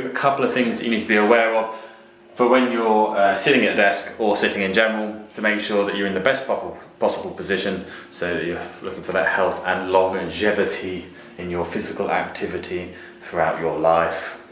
through a couple of things that you need to be aware of for when you're sitting at a desk or sitting in general, to make sure that you're in the best possible position, so that you're looking for that health and longevity in your physical activity throughout your life.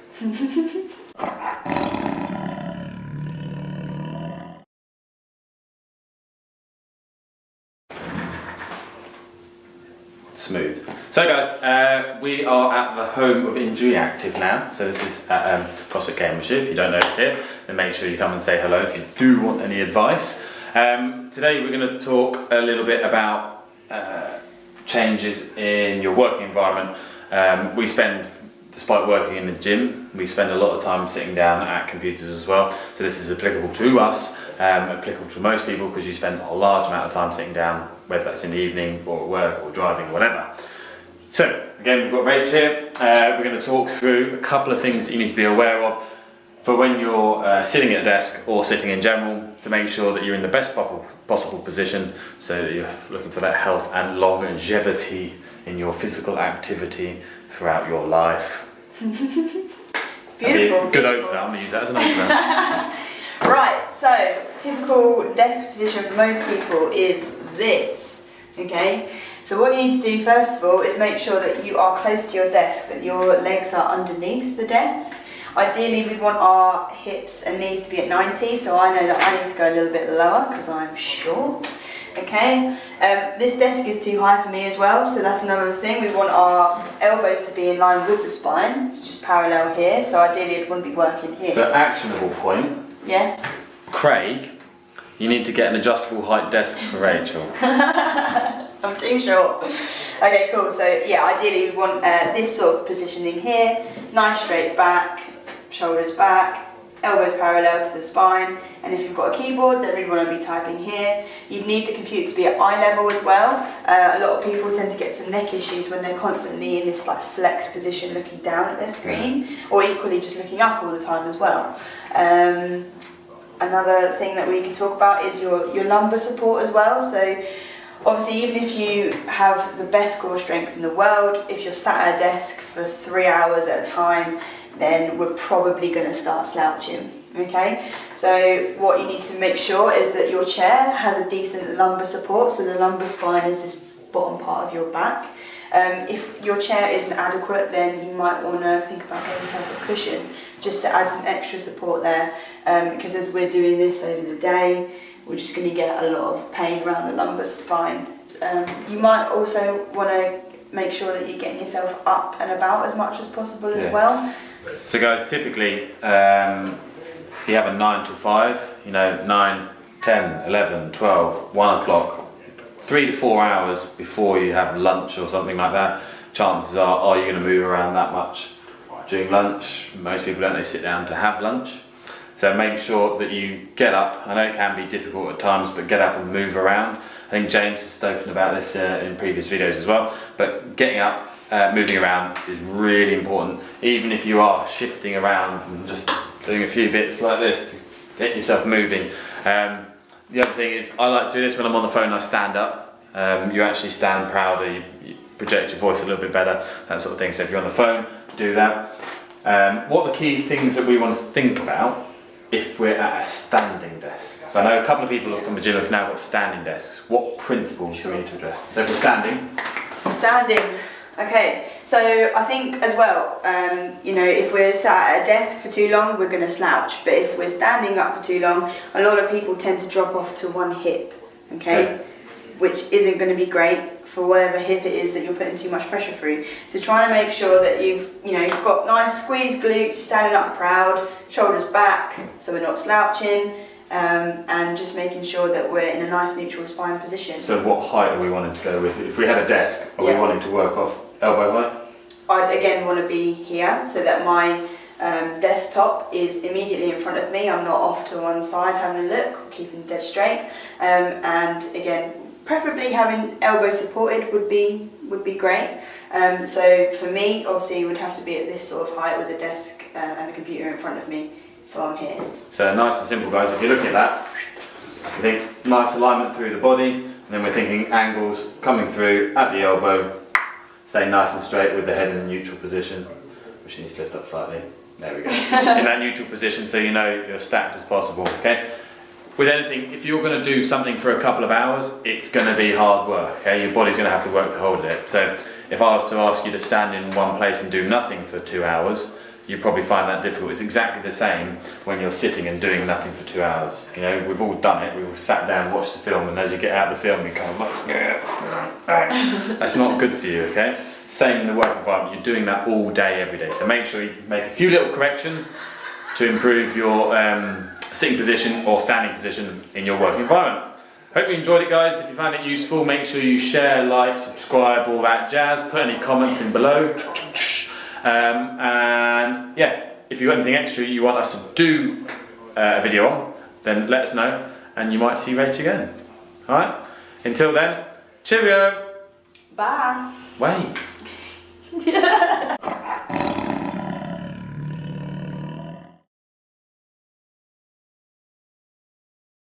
Smooth. So guys, we are at the home of Injury Active now. So this is at CrossFit Cambridgeshire. If you don't know us here, then make sure you come and say hello if you do want any advice. Today we're going to talk a little bit about changes in your working environment. Despite working in the gym, we spend a lot of time sitting down at computers as well. So this is applicable to us, applicable to most people, because you spend a large amount of time sitting down, whether that's in the evening or at work or driving, whatever. So again, we've got Rach here. We're going to talk through a couple of things that you need to be aware of for when you're sitting at a desk or sitting in general, to make sure that you're in the best possible position, so that you're looking for that health and longevity in your physical activity throughout your life. Beautiful. Good opener. I'm going to use that as an opener. Right, so typical desk position for most people is this. Okay, so what you need to do first of all is make sure that you are close to your desk, that your legs are underneath the desk. Ideally we'd want our hips and knees to be at 90, so I know that I need to go a little bit lower because I'm short. Okay, this desk is too high for me as well, so that's another thing. We want our elbows to be in line with the spine. It's just parallel here, so ideally it wouldn't be working here. So actionable point. Yes? Craig, you need to get an adjustable height desk for Rachel. I'm too short. Okay, cool. So yeah, ideally we want this sort of positioning here. Nice straight back, shoulders back, elbows parallel to the spine, and if you've got a keyboard, then we want to be typing here. You need the computer to be at eye level as well. A lot of people tend to get some neck issues when they're constantly in this like flex position looking down at their screen, or equally just looking up all the time as well. Another thing that we can talk about is your lumbar support as well. So obviously, even if you have the best core strength in the world, if you're sat at a desk for 3 hours at a time, then we're probably going to start slouching. Okay, so what you need to make sure is that your chair has a decent lumbar support, so the lumbar spine is this bottom part of your back. If your chair isn't adequate, then you might want to think about getting yourself a cushion just to add some extra support there, because as we're doing this over the day, we're just going to get a lot of pain around the lumbar spine. You might also want to make sure that you're getting yourself up and about as much as possible as well. So guys, typically if you have a 9 to 5, 9, 10, 11, 12, 1 o'clock, 3 to 4 hours before you have lunch or something like that, chances are you going to move around that much during lunch? Most people don't, they sit down to have lunch. So make sure that you get up. I know it can be difficult at times, but get up and move around. I think James has spoken about this in previous videos as well, but getting up, moving around is really important. Even if you are shifting around and just doing a few bits like this to get yourself moving. The other thing is, I like to do this when I'm on the phone. I stand up. You actually stand prouder, you project your voice a little bit better, that sort of thing. So if you're on the phone, do that. What are the key things that we want to think about if we're at a standing desk? So I know a couple of people from the gym have now got standing desks. What principles do we need to address? So if we're standing. Standing. Okay, so I think as well, if we're sat at a desk for too long, we're going to slouch. But if we're standing up for too long, a lot of people tend to drop off to one hip, okay? Which isn't going to be great for whatever hip it is that you're putting too much pressure through. So try and make sure that you've got nice squeezed glutes, standing up proud, shoulders back, so we're not slouching, and just making sure that we're in a nice neutral spine position. So what height are we wanting to go with? If we had a desk, are we wanting to work off elbow height? I'd again want to be here so that my desktop is immediately in front of me. I'm not off to one side having a look, keeping dead straight. And again, preferably having elbows supported would be great. So for me, obviously, it would have to be at this sort of height with the desk and the computer in front of me. So I'm here. So nice and simple, guys. If you're looking at that, I think nice alignment through the body, and then we're thinking angles coming through at the elbow, staying nice and straight with the head in a neutral position, which needs to lift up slightly. There we go. In that neutral position, so you know you're stacked as possible. Okay. With anything, if you're going to do something for a couple of hours, it's going to be hard work. Okay, your body's going to have to work to hold it. So if I was to ask you to stand in one place and do nothing for 2 hours, you'd probably find that difficult. It's exactly the same when you're sitting and doing nothing for 2 hours. You know, we've all done it. We've all sat down, watched the film, and as you get out of the film, you kind of like, that's not good for you. Okay. Same in the work environment. You're doing that all day, every day. So make sure you make a few little corrections to improve your sitting position or standing position in your work environment. Hope you enjoyed it, guys. If you found it useful, make sure you share, like, subscribe, all that jazz. Put any comments in below. And yeah, if you've got anything extra you want us to do a video on, then let us know and you might see Rach again. Alright? Until then, cheerio! Bye! Wait!